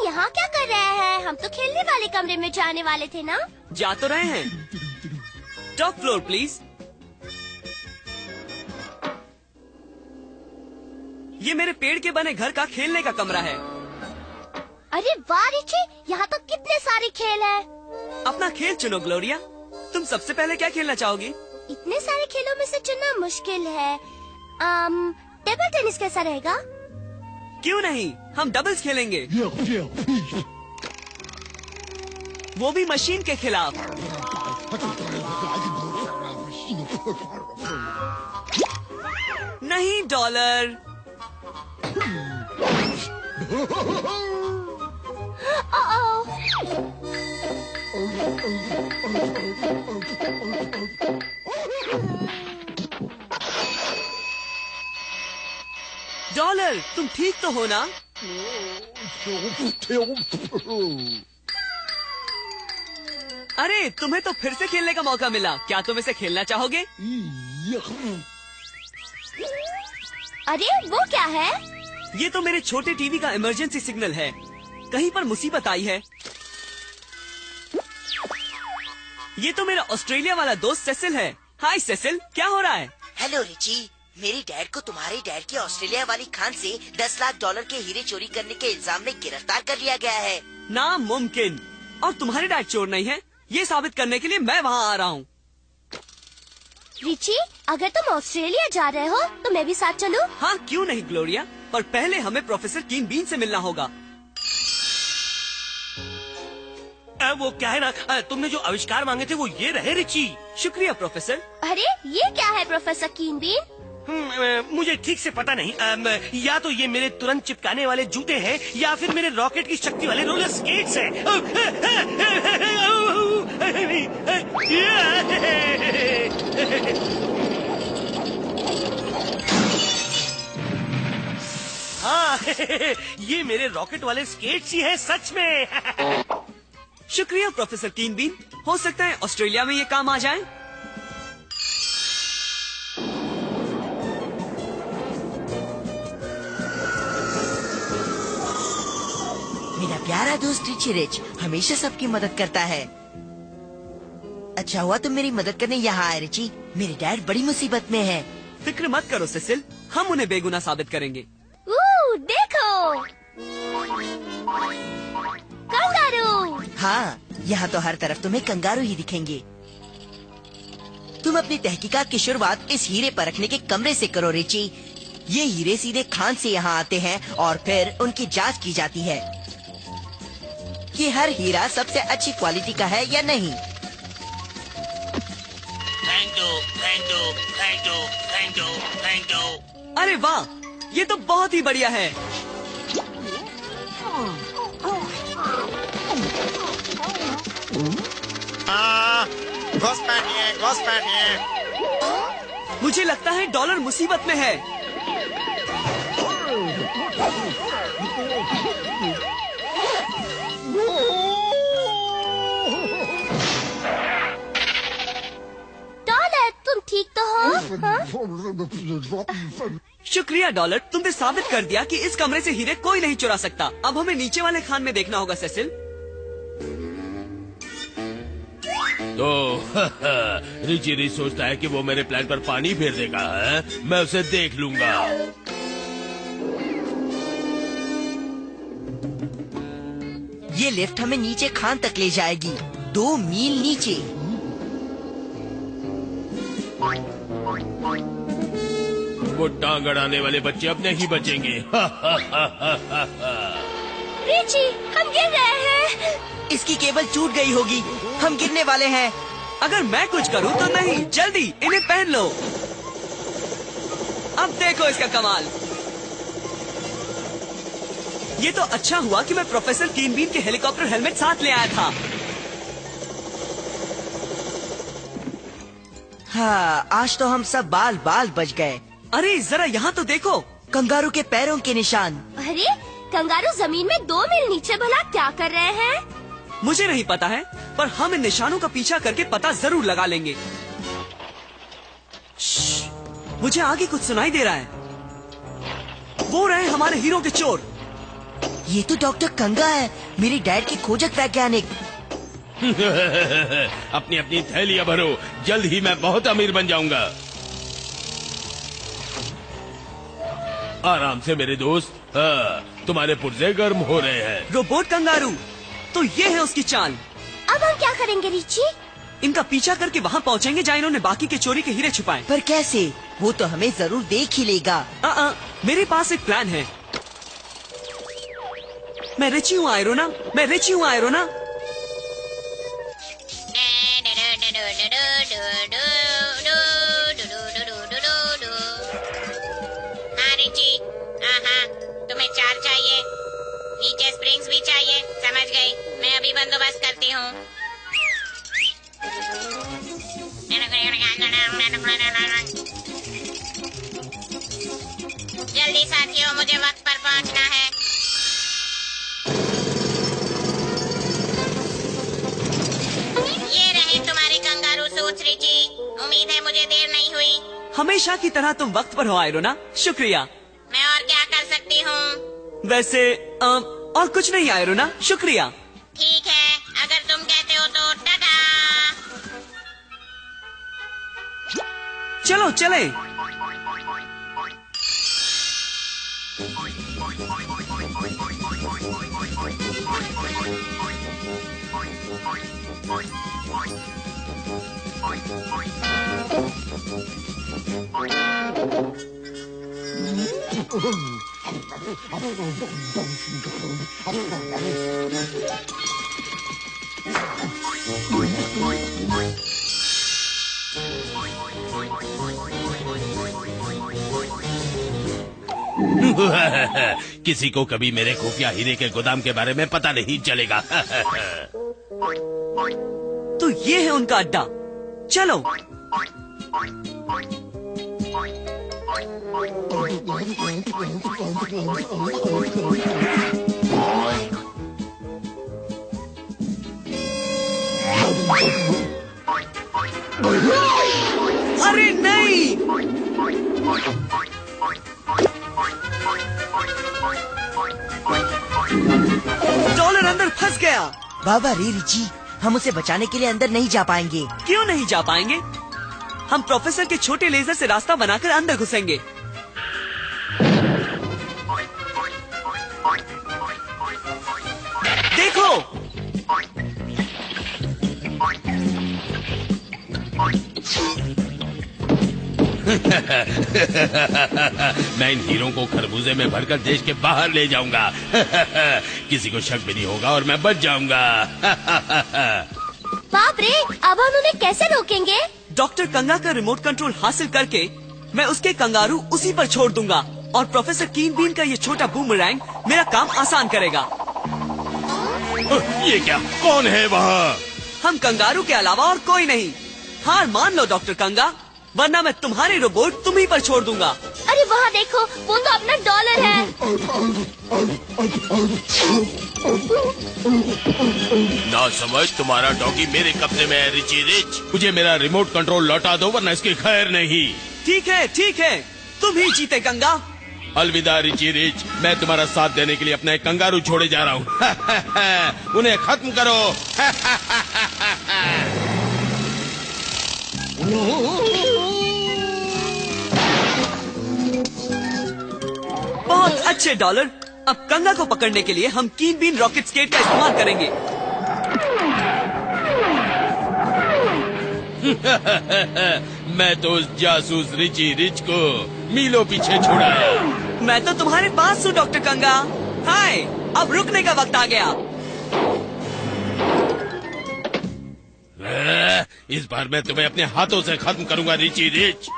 यहाँ क्या कर रहे हैं? हम तो खेलने वाले कमरे में जाने वाले थे ना। जा तो रहे हैं। Top floor please. ये मेरे पेड़ के बने घर का खेलने का कमरा है। अरे वाह रिची, यहाँ तो कितने सारे खेल हैं। अपना खेल चुनो ग्लोरिया। तुम सबसे पहले क्या खेलना चाहोगी? इतने सारे खेलों में से चुनना मुश्किल है। टेबल टेनिस कैसा रहेगा? क्यों नहीं, हम डबल्स खेलेंगे। वो भी मशीन के खिलाफ। नहीं डॉलर। डॉलर, तुम ठीक तो हो ना? अरे तुम्हें तो फिर से खेलने का मौका मिला। क्या तुम इसे खेलना चाहोगे? अरे वो क्या है? ये तो मेरे छोटे टीवी का इमरजेंसी सिग्नल है। कहीं पर मुसीबत आई है। ये तो मेरा ऑस्ट्रेलिया वाला दोस्त सेसिल है। हाय सेसिल, क्या हो रहा है? हेलो रिची, मेरे डैड को तुम्हारे डैड के ऑस्ट्रेलिया वाली खान से 10 लाख डॉलर के हीरे चोरी करने के इल्जाम में गिरफ्तार कर लिया गया है। नामुमकिन। और तुम्हारे डैड चोर नहीं है, ये साबित करने के लिए मैं वहाँ आ रहा हूँ। रिची, अगर तुम ऑस्ट्रेलिया जा रहे हो तो मैं भी साथ चलूं? हाँ क्यों नहीं ग्लोरिया, पर पहले हमें प्रोफेसर कीन बीन से मिलना होगा। वो क्या है ना, तुमने जो आविष्कार मांगे थे वो ये रहे रिची। शुक्रिया प्रोफेसर। अरे ये क्या है प्रोफेसर कीन बीन? मुझे ठीक से पता नहीं। या तो ये मेरे तुरंत चिपकाने वाले जूते हैं या फिर मेरे रॉकेट की शक्ति वाले रोलर स्केट्स हैं। हाँ, ये मेरे रॉकेट वाले स्केट्स ही हैं सच में। शुक्रिया प्रोफेसर कीन बीन। हो सकता है ऑस्ट्रेलिया में ये काम आ जाए। मेरा प्यारा दोस्त रिची रिच हमेशा सबकी मदद करता है। अच्छा हुआ तुम मेरी मदद करने यहाँ आए रिची। मेरे डैड बड़ी मुसीबत में है। फिक्र मत करो सेसिल, हम उन्हें बेगुनाह साबित करेंगे। देखो कंगारू। हाँ, यहाँ तो हर तरफ तुम्हें कंगारू ही दिखेंगे। तुम अपनी तहकीकात की शुरुआत इस हीरे परखने के कमरे से करो रिची। ये हीरे सीधे खान से यहाँ आते हैं और फिर उनकी जांच की जाती है कि हर हीरा सबसे अच्छी क्वालिटी का है या नहीं। अरे वाह, ये तो बहुत ही बढ़िया है। मुझे लगता है डॉलर मुसीबत में है। डॉलर, तुम ठीक तो हो? हाँ? शुक्रिया डॉलर, तुमने साबित कर दिया कि इस कमरे से हीरे कोई नहीं चुरा सकता। अब हमें नीचे वाले खान में देखना होगा सेसिल। तो रिची रिच सोचता है कि वो मेरे प्लान पर पानी फेर देगा है? मैं उसे देख लूंगा। ये लिफ्ट हमें नीचे खान तक ले जाएगी, 2 मील नीचे। वो टांग अड़ाने वाले बच्चे अब नहीं बचेंगे। रिची, हम गिर रहे हैं। इसकी केबल टूट गई होगी, हम गिरने वाले हैं। अगर मैं कुछ करूं तो नहीं, जल्दी इन्हें पहन लो। अब देखो इसका कमाल। ये तो अच्छा हुआ कि मैं प्रोफेसर कीन बीन के हेलीकॉप्टर हेलमेट साथ ले आया था। हाँ, आज तो हम सब बाल बाल बच गए। अरे जरा यहाँ तो देखो, कंगारू के पैरों के निशान। अरे कंगारू जमीन में 2 मील नीचे भला क्या कर रहे हैं? मुझे नहीं पता है, पर हम इन निशानों का पीछा करके पता जरूर लगा लेंगे। मुझे आगे कुछ सुनाई दे रहा है। वो रहे हमारे हीरो के चोर। ये तो डॉक्टर कंगा है, मेरे डैड के खोजक वैज्ञानिक। अपनी अपनी थैलियां भरो, जल्द ही मैं बहुत अमीर बन जाऊंगा। आराम से मेरे दोस्त, हाँ, तुम्हारे पुर्जे गर्म हो रहे हैं। रोबोट कंगारू, तो ये है उसकी चाल। अब हम क्या करेंगे रिची? इनका पीछा करके वहाँ पहुँचेंगे जहाँ इन्होंने बाकी के चोरी के हीरे छुपाए। पर कैसे? वो तो हमें जरूर देख ही लेगा। मेरे पास एक प्लान है। मैं रिची हूँ आयरोना, मैं रिची हूँ आयरोना। हाँ रिची, हाँ, तुम्हें चार चाहिए, नीचे स्प्रिंग्स भी चाहिए। समझ गई, मैं अभी बंदोबस्त करती हूँ। जल्दी साथियों, मुझे वक्त पर पहुँचना है। ये रहे तुम्हारे कंगारू सूट्स रिची, उम्मीद है मुझे देर नहीं हुई। हमेशा की तरह तुम वक्त पर हो आयरोना, शुक्रिया। मैं और क्या कर सकती हूँ? वैसे और कुछ नहीं आयरोना, शुक्रिया। ठीक है, अगर तुम कहते हो तो टाटा। चलो चले। किसी को कभी मेरे खुफिया हीरे के गोदाम के बारे में पता नहीं चलेगा। तो ये है उनका अड्डा, चलो। अरे नहीं! डॉलर अंदर फंस गया। बाबा रे रिची, हम उसे बचाने के लिए अंदर नहीं जा पाएंगे। क्यों नहीं जा पाएंगे? हम प्रोफेसर के छोटे लेजर से रास्ता बनाकर अंदर घुसेंगे। देखो, मैं इन हीरों को खरबूजे में भरकर देश के बाहर ले जाऊंगा। किसी को शक भी नहीं होगा और मैं बच जाऊंगा। बाप रे, अब हम उन्हें कैसे रोकेंगे? डॉक्टर कंगा का रिमोट कंट्रोल हासिल करके मैं उसके कंगारू उसी पर छोड़ दूंगा और प्रोफेसर कीन बीन का ये छोटा बूमरैंग मेरा काम आसान करेगा। ये क्या? कौन है वहाँ? हम कंगारू के अलावा और कोई नहीं। हार मान लो डॉक्टर कंगा, वरना मैं तुम्हारे रोबोट तुम्ही पर छोड़ दूंगा। अरे वहाँ देखो, वो तो अपना डॉलर है। ना समझ, तुम्हारा डॉगी मेरे कब्जे में है रिची रिच। मुझे मेरा रिमोट कंट्रोल लौटा दो वरना इसकी खैर नहीं। ठीक है, तुम ही जीते कंगा। अलविदा रिची रिच, मैं तुम्हारा साथ देने के लिए अपने कंगारू छोड़े जा रहा हूँ। उन्हें खत्म करो। बहुत अच्छे डॉलर। अब कंगा को पकड़ने के लिए हम कीन बीन रॉकेट स्केट का इस्तेमाल करेंगे। मैं तो उस जासूस रिची रिच को मीलों पीछे छुड़ाया। मैं तो तुम्हारे पास हूँ डॉक्टर कंगा। हाय, अब रुकने का वक्त आ गया। इस बार मैं तुम्हें अपने हाथों से खत्म करूंगा रिची रिच।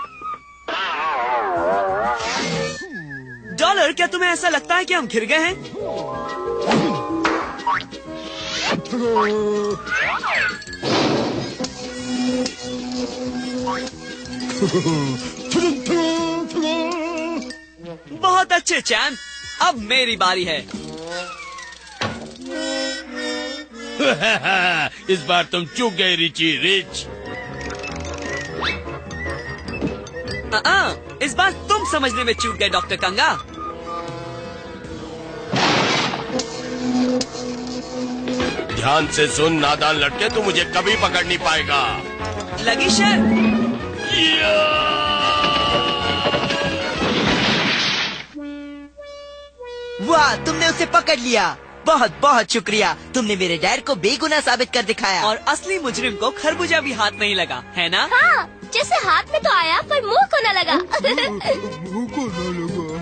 डॉलर, क्या तुम्हें ऐसा लगता है कि हम घिर गए हैं? बहुत अच्छे चैंप, अब मेरी बारी है। इस बार तुम चूक गए रिची रिच। इस बार तुम समझने में चूक गए डॉक्टर कंगा। ध्यान से सुन नादान लड़के, तू मुझे कभी पकड़ नहीं पाएगा। लगी शेर। वाह, तुमने उसे पकड़ लिया। बहुत बहुत शुक्रिया, तुमने मेरे डैड को बेगुनाह साबित कर दिखाया। और असली मुजरिम को खरबूजा भी हाथ नहीं लगा, है ना? हाँ, जैसे हाथ में तो आया पर मुंह को न लगा। मुंह को न लगा।